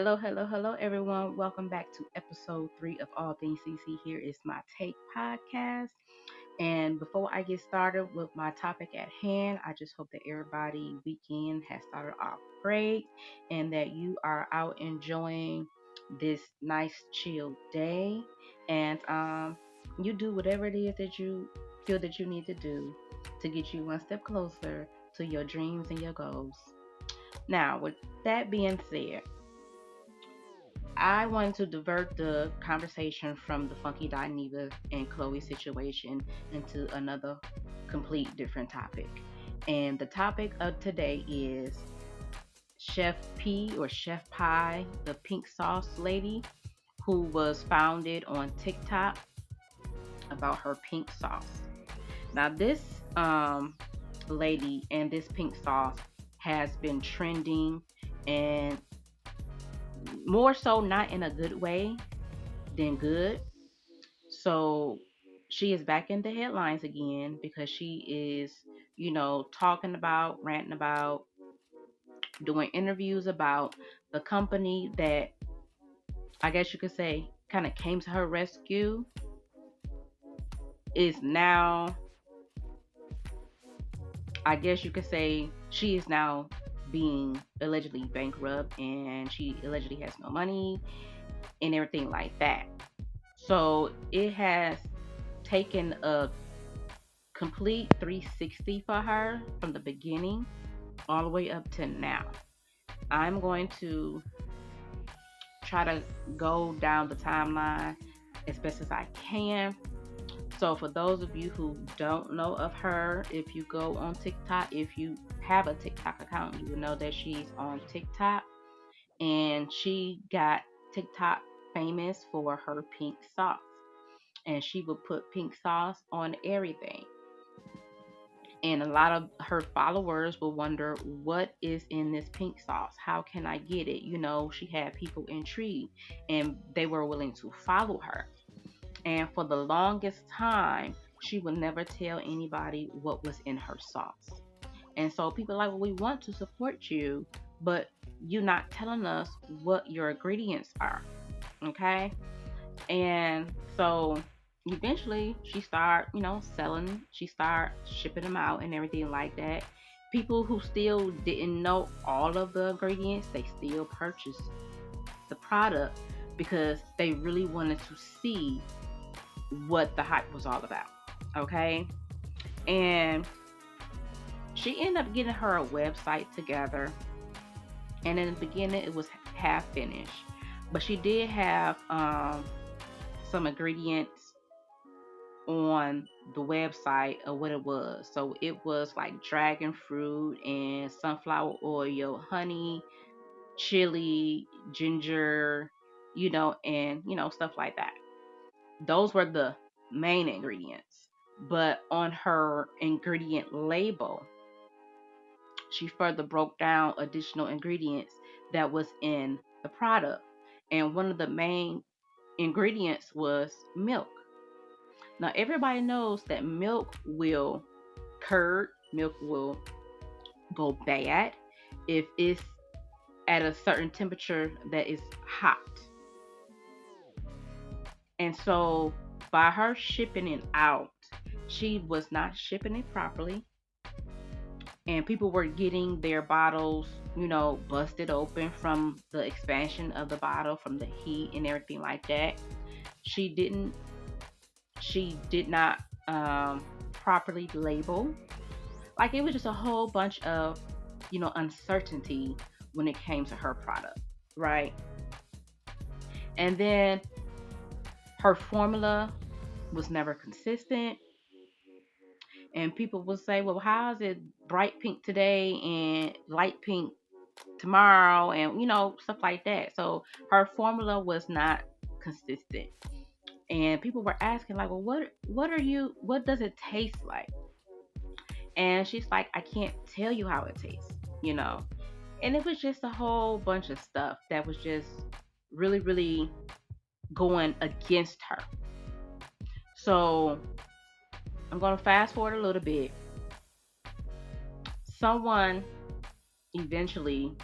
Hello, everyone. Welcome back to episode 3 of All Things CC. Here is my take podcast. And before I get started with my topic at hand, I just hope that everybody weekend has started off great and that you are out enjoying this nice chill day and you do whatever it is that you feel that you need to do to get you one step closer to your dreams and your goals. Now, with that being said, I wanted to divert the conversation from the Funky Dineva and Chloe situation into another complete different topic. And the topic of today is Chef P or Chef Pie, the pink sauce lady who was founded on TikTok about her pink sauce. Now, this lady and this pink sauce has been trending and more so not in a good way than good. So she is back in the headlines again because she is, talking about, ranting about, doing interviews about the company that I guess you could say kind of came to her rescue is now, I guess you could say she is now being allegedly bankrupt and she allegedly has no money and everything like that. So it has taken a complete 360 for her from the beginning all the way up to now. I'm going to try to go down the timeline as best as I can. So for those of you who don't know of her, if you go on TikTok, if you have a TikTok account, you will know that she's on TikTok and she got TikTok famous for her pink sauce. And she would put pink sauce on everything. And a lot of her followers will wonder what is in this pink sauce. How can I get it? She had people intrigued and they were willing to follow her. And for the longest time, she would never tell anybody what was in her sauce. And so people are like, well, we want to support you, but you're not telling us what your ingredients are. Okay? And so eventually she started, selling, she started shipping them out and everything like that. People who still didn't know all of the ingredients, they still purchased the product because they really wanted to see what the hype was all about. Okay? And she ended up getting her a website together. And in the beginning it was half finished. But she did have some ingredients on the website of what it was. So it was like dragon fruit and sunflower oil, honey, chili, ginger, and stuff like that. Those were the main ingredients. But on her ingredient label, she further broke down additional ingredients that was in the product. And one of the main ingredients was milk. Now everybody knows that milk will milk will go bad if it's at a certain temperature that is hot. And so by her shipping it out, she was not shipping it properly. And people were getting their bottles, busted open from the expansion of the bottle, from the heat and everything like that. She did not properly label. Like it was just a whole bunch of, uncertainty when it came to her product, right? And then her formula was never consistent. And people will say, well, how is it bright pink today and light pink tomorrow? And, stuff like that. So her formula was not consistent. And people were asking, like, well, what does it taste like? And she's like, I can't tell you how it tastes, And it was just a whole bunch of stuff that was just really, really going against her. So I'm going to fast forward a little bit. Someone eventually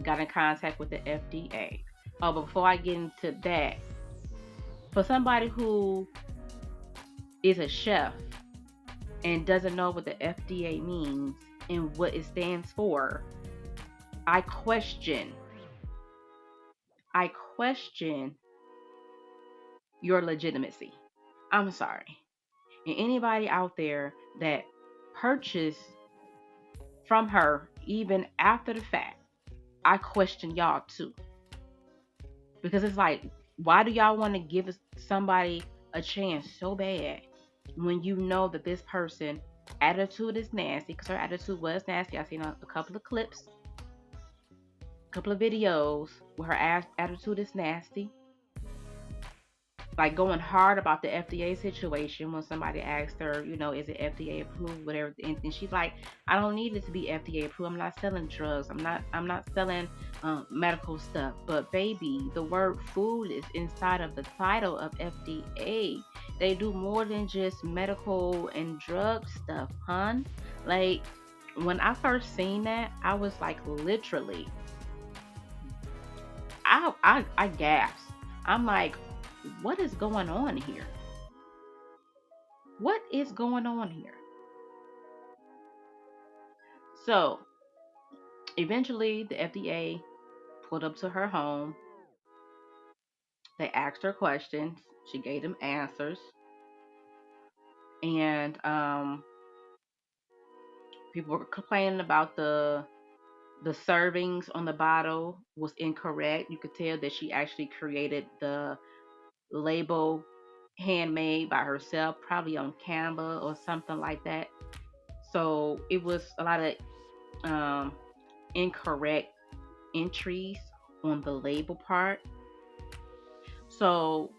got in contact with the FDA. Oh, but before I get into that, for somebody who is a chef and doesn't know what the FDA means and what it stands for, I question, I question your legitimacy. I'm sorry. And anybody out there that purchased from her even after the fact, I question y'all too. Because it's like, why do y'all want to give somebody a chance so bad when you know that this person attitude is nasty? Because her attitude was nasty. I've seen a couple of clips, a couple of videos where her attitude is nasty, like going hard about the FDA situation when somebody asked her, is it FDA approved, whatever, and she's like, I don't need it to be FDA approved. I'm not selling drugs. I'm not selling medical stuff. But baby, the word food is inside of the title of FDA. They do more than just medical and drug stuff, hun. Like when I first seen that, I was like, literally, I gasped. I'm like, what is going on here? What is going on here? So eventually, the FDA pulled up to her home. They asked her questions. She gave them answers. And people were complaining about the servings on the bottle was incorrect. You could tell that she actually created the label handmade by herself, probably on Canva or something like that. So it was a lot of incorrect entries on the label part. So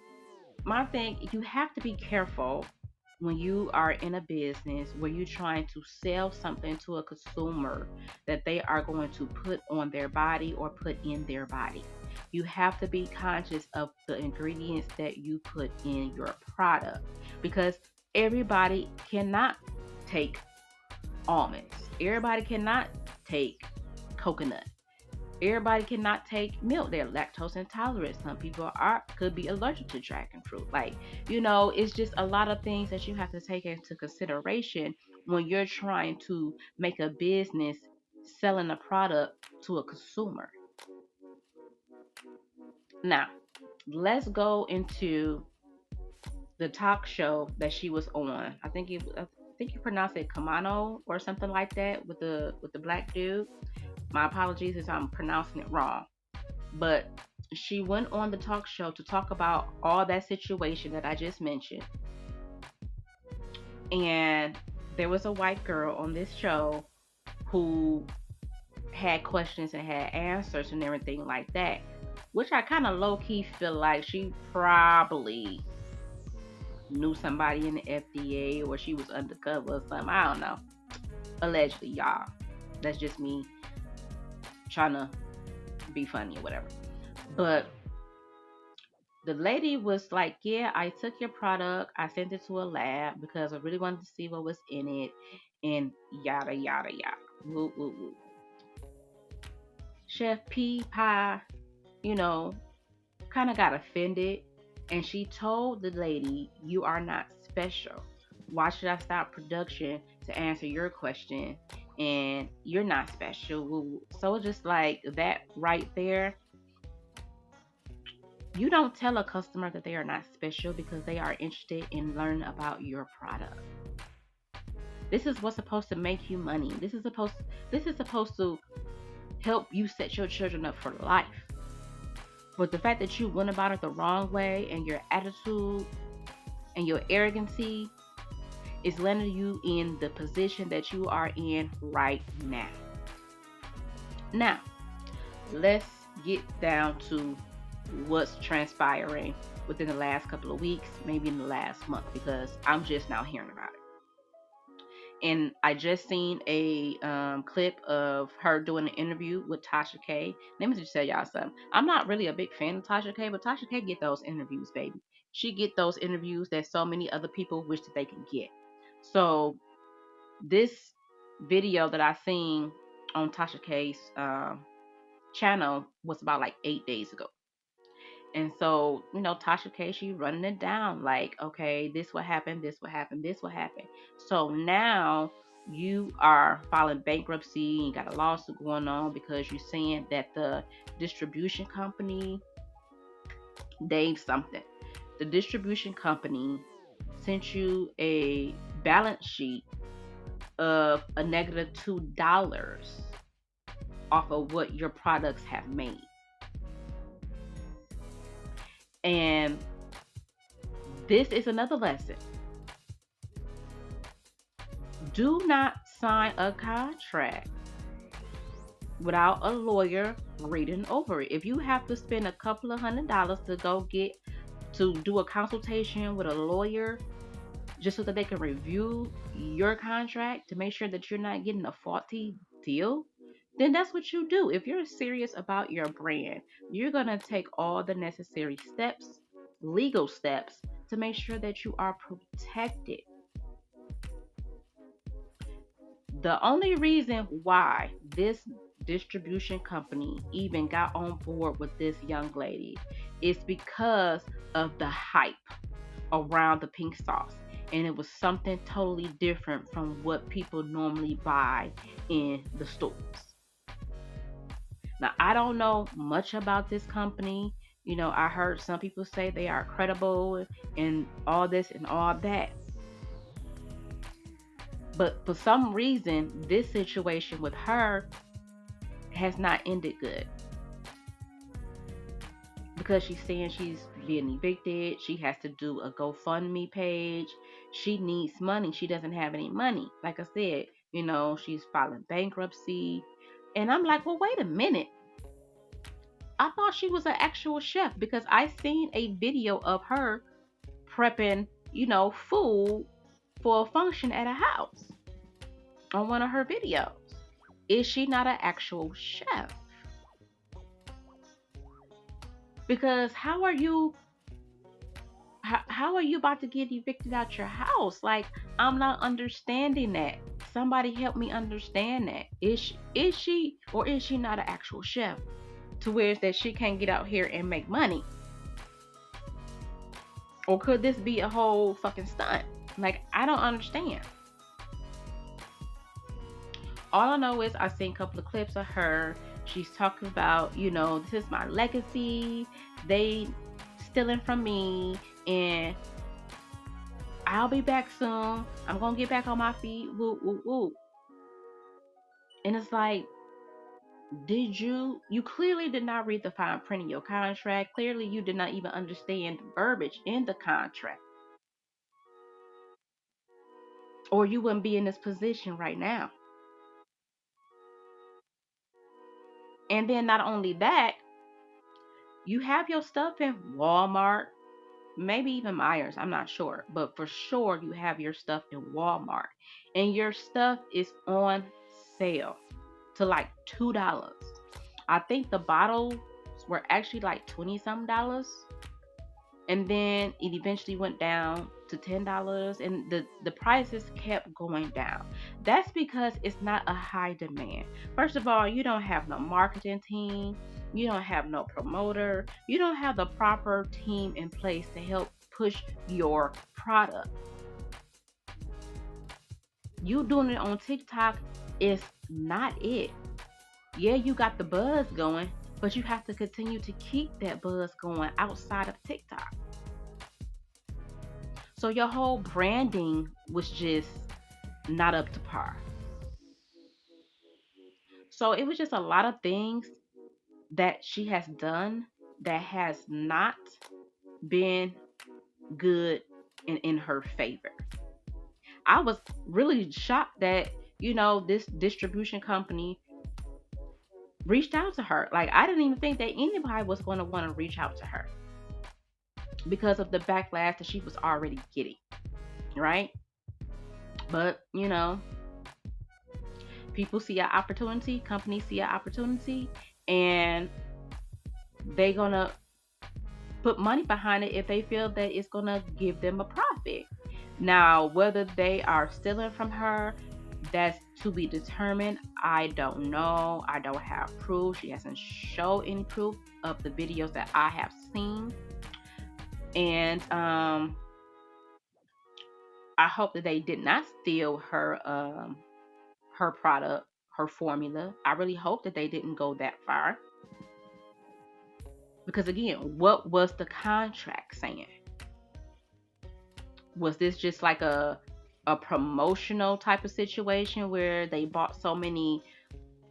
my thing, you have to be careful when you are in a business where you're trying to sell something to a consumer that they are going to put on their body or put in their body. You have to be conscious of the ingredients that you put in your product because everybody cannot take almonds. Everybody cannot take coconut. Everybody cannot take milk. They're lactose intolerant. Some people are could be allergic to dragon fruit. Like, it's just a lot of things that you have to take into consideration when you're trying to make a business selling a product to a consumer. Now, let's go into the talk show that she was on. I think you pronounce it Kamano or something like that with the black dude. My apologies if I'm pronouncing it wrong. But she went on the talk show to talk about all that situation that I just mentioned. And there was a white girl on this show who had questions and had answers and everything like that, which I kind of low key feel like she probably knew somebody in the FDA or she was undercover or something. I don't know. Allegedly, y'all. That's just me trying to be funny or whatever. But the lady was like, yeah, I took your product, I sent it to a lab because I really wanted to see what was in it, and yada, yada, yada. Woo, woo, woo. Chef P Pie, you know, kind of got offended, and she told the lady, you are not special. Why should I stop production to answer your question? And you're not special. Woo, woo. So it's just like that right there. You don't tell a customer that they are not special because they are interested in learning about your product. This is what's supposed to make you money. This is supposed to help you set your children up for life. But the fact that you went about it the wrong way and your attitude and your arrogancy is landing you in the position that you are in right now. Now, let's get down to what's transpiring within the last couple of weeks, maybe in the last month, because I'm just now hearing about it. And I just seen a clip of her doing an interview with Tasha K. Let me just tell y'all something. I'm not really a big fan of Tasha K, but Tasha K get those interviews, baby. She get those interviews that so many other people wish that they could get. So this video that I seen on Tasha K's channel was about like 8 days ago. And so, Tasha K, she running it down like, okay, this what happened, this what happened, this what happened. So now you are filing bankruptcy, you got a lawsuit going on because you're saying that the distribution company, something. The distribution company sent you a balance sheet of a negative $2 off of what your products have made. And this is another lesson. Do not sign a contract without a lawyer reading over it. If you have to spend a couple of $100 to do a consultation with a lawyer just so that they can review your contract to make sure that you're not getting a faulty deal, then that's what you do. If you're serious about your brand, you're going to take all the necessary steps, legal steps, to make sure that you are protected. The only reason why this distribution company even got on board with this young lady is because of the hype around the pink sauce. And it was something totally different from what people normally buy in the stores. Now, I don't know much about this company. I heard some people say they are credible and all this and all that. But for some reason, this situation with her has not ended good. Because she's saying she's being evicted. She has to do a GoFundMe page. She needs money. She doesn't have any money. Like I said, she's filing bankruptcy. And I'm like, well, wait a minute. I thought she was an actual chef because I seen a video of her prepping, food for a function at a house on one of her videos. Is she not an actual chef? Because how are you about to get evicted out your house? Like, I'm not understanding that. Somebody help me understand that. Is she or is she not an actual chef to where it's that she can't get out here and make money? Or could this be a whole fucking stunt? Like, I don't understand. All I know is I seen a couple of clips of her. She's talking about, this is my legacy. They stealing from me, and I'll be back soon. I'm gonna get back on my feet. Woo, woo, woo. And it's like, you clearly did not read the fine print in your contract. Clearly you did not even understand the verbiage in the contract, or you wouldn't be in this position right now. And then not only that, you have your stuff in Walmart, maybe even Myers, I'm not sure, but for sure you have your stuff in Walmart, and your stuff is on sale to like $2. I think the bottles were actually like 20 some dollars, and then it eventually went down to $10, and the prices kept going down. That's because it's not a high demand. First of all, you don't have no marketing team, you don't have no promoter, you don't have the proper team in place to help push your product. You doing it on TikTok is not it. Yeah, you got the buzz going, but you have to continue to keep that buzz going outside of TikTok. So your whole branding was just not up to par. So it was just a lot of things that she has done that has not been good and in her favor. I was really shocked that, this distribution company reached out to her. Like, I didn't even think that anybody was going to want to reach out to her because of the backlash that she was already getting, right? But, people see an opportunity, companies see an opportunity, and they're going to put money behind it if they feel that it's going to give them a profit. Now, whether they are stealing from her, That's to be determined. I don't know. I don't have proof. She hasn't shown any proof of the videos that I have seen. And I hope that they did not steal her product, her formula. I really hope that they didn't go that far. Because again, what was the contract saying? Was this just like a promotional type of situation where they bought so many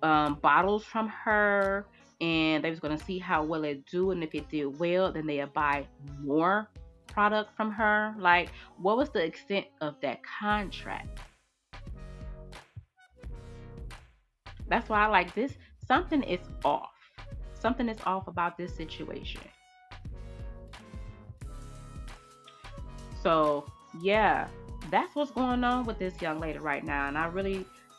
bottles from her and they was going to see how well it do, and if it did well then they'd buy more product from her? Like, what was the extent of that contract? That's why I like this. Something is off. Something is off about this situation. So yeah, that's what's going on with this young lady right now, and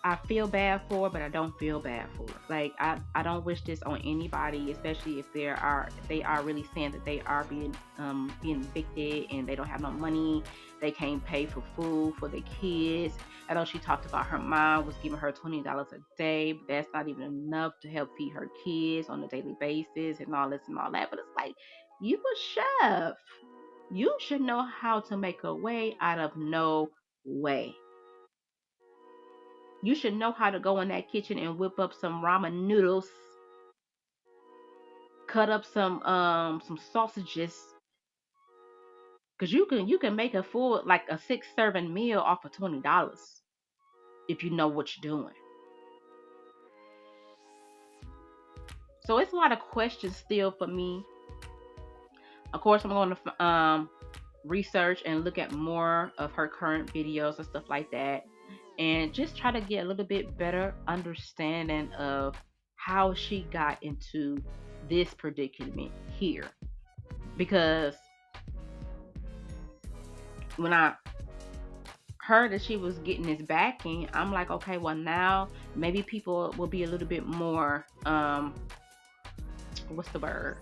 I feel bad for her, but I don't feel bad for her. Like, I don't wish this on anybody, especially if they are really saying that they are being evicted and they don't have no money, they can't pay for food for their kids. I know she talked about her mom was giving her $20 a day, but that's not even enough to help feed her kids on a daily basis and all this and all that. But it's like, you a chef. You should know how to make a way out of no way. You should know how to go in that kitchen and whip up some ramen noodles, cut up some sausages, cause you can make a full, like a 6 serving meal off of $20 if you know what you're doing. So it's a lot of questions still for me. Of course, I'm going to research and look at more of her current videos and stuff like that, and just try to get a little bit better understanding of how she got into this predicament here. Because when I heard that she was getting this backing, I'm like, okay, well, now maybe people will be a little bit more what's the word,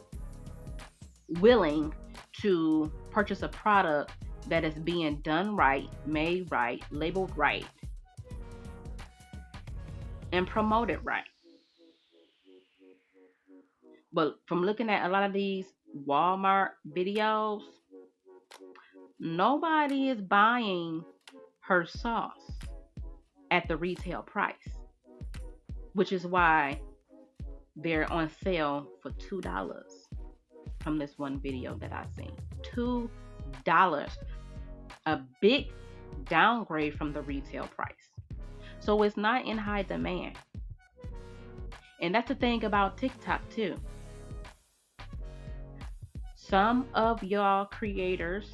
willing to purchase a product that is being done right, made right, labeled right, and promoted right. But from looking at a lot of these Walmart videos, nobody is buying her sauce at the retail price, which is why they're on sale for $2 from this one video that I seen. $2. A big downgrade from the retail price. So it's not in high demand. And that's the thing about TikTok too. Some of y'all creators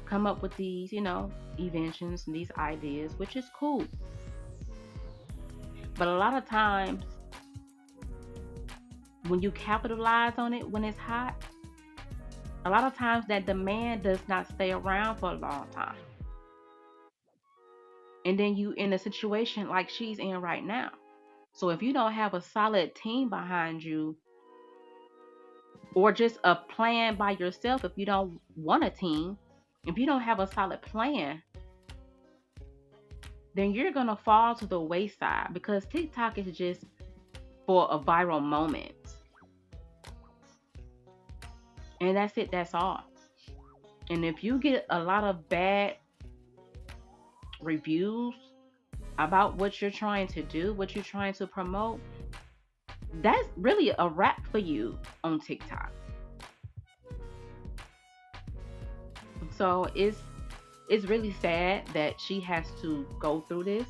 come up with these, inventions and these ideas, which is cool. But a lot of times, when you capitalize on it when it's hot, a lot of times that demand does not stay around for a long time. And then you in a situation like she's in right now. So if you don't have a solid team behind you, or just a plan by yourself, if you don't want a team, if you don't have a solid plan, then you're going to fall to the wayside, because TikTok is just for a viral moment. And that's it, that's all. And if you get a lot of bad reviews about what you're trying to do, what you're trying to promote, that's really a wrap for you on TikTok. So it's really sad that she has to go through this.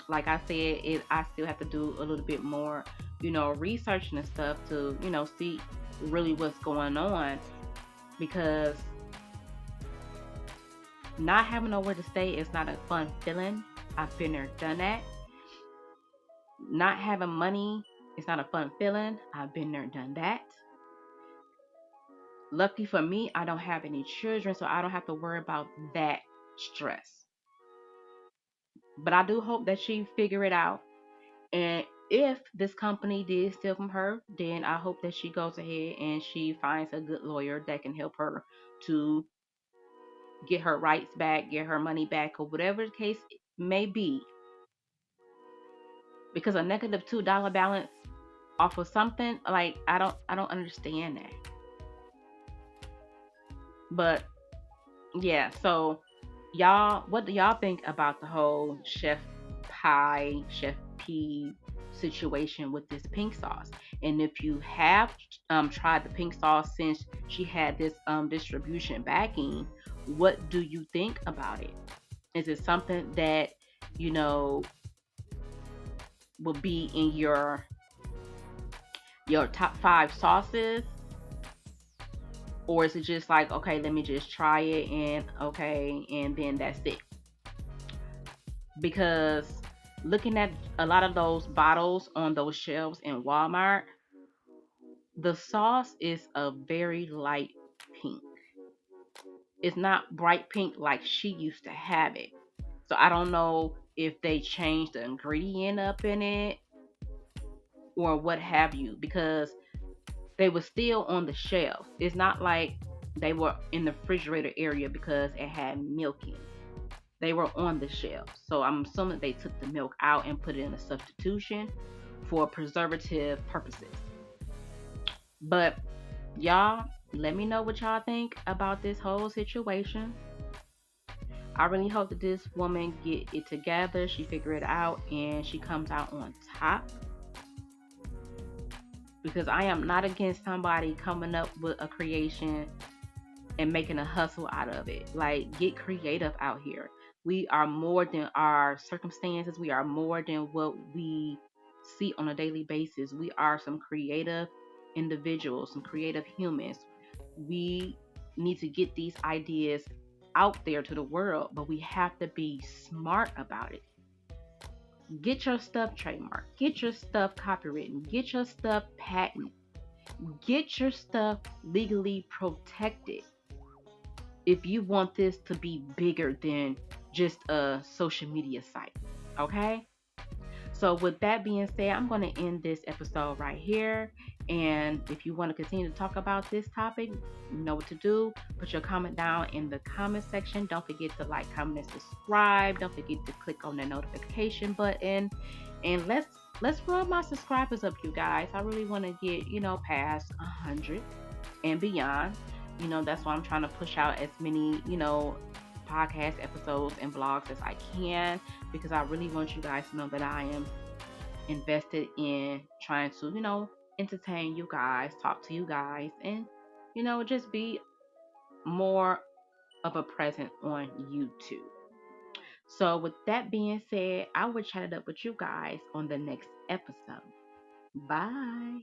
Like I said, I still have to do a little bit more, researching and stuff to, see really what's going on, because not having nowhere to stay is not a fun feeling. I've been there, done that. Not having money is not a fun feeling. I've been there, done that. Lucky for me, I don't have any children, so I don't have to worry about that stress. But I do hope that she figure it out. And if this company did steal from her, then I hope that she goes ahead and she finds a good lawyer that can help her to get her rights back, get her money back, or whatever the case may be. Because a negative $2 balance off of something, like I don't understand that. But yeah, so y'all, what do y'all think about the whole Chef P situation with this pink sauce? And if you have tried the pink sauce since she had this distribution backing, what do you think about it? Is it something that you know will be in your top five sauces, or is it just like, okay, let me just try it and okay, and then that's it? Because looking at a lot of those bottles on those shelves in Walmart, the sauce is a very light pink. It's not bright pink like she used to have it. So I don't know if they changed the ingredient up in it or what have you, because they were still on the shelf. It's not like they were in the refrigerator area because it had milk in it. They were on the shelf. So I'm assuming they took the milk out and put it in a substitution for preservative purposes. But y'all, let me know what y'all think about this whole situation. I really hope that this woman get it together, she figure it out, and she comes out on top. Because I am not against somebody coming up with a creation and making a hustle out of it. Like, get creative out here. We are more than our circumstances. We are more than what we see on a daily basis. We are some creative individuals, some creative humans. We need to get these ideas out there to the world, but we have to be smart about it. Get your stuff trademarked, get your stuff copywritten, get your stuff patented, get your stuff legally protected if you want this to be bigger than just a social media site. Okay? So, with that being said, I'm going to end this episode right here. And if you want to continue to talk about this topic, you know what to do. Put your comment down in the comment section. Don't forget to like, comment, and subscribe. Don't forget to click on the notification button. And let's run my subscribers up, you guys. I really want to get, past 100 and beyond. That's why I'm trying to push out as many, podcast episodes and vlogs as I can, because I really want you guys to know that I am invested in trying to, entertain you guys, talk to you guys, and, just be more of a presence on YouTube. So, with that being said, I will chat it up with you guys on the next episode. Bye.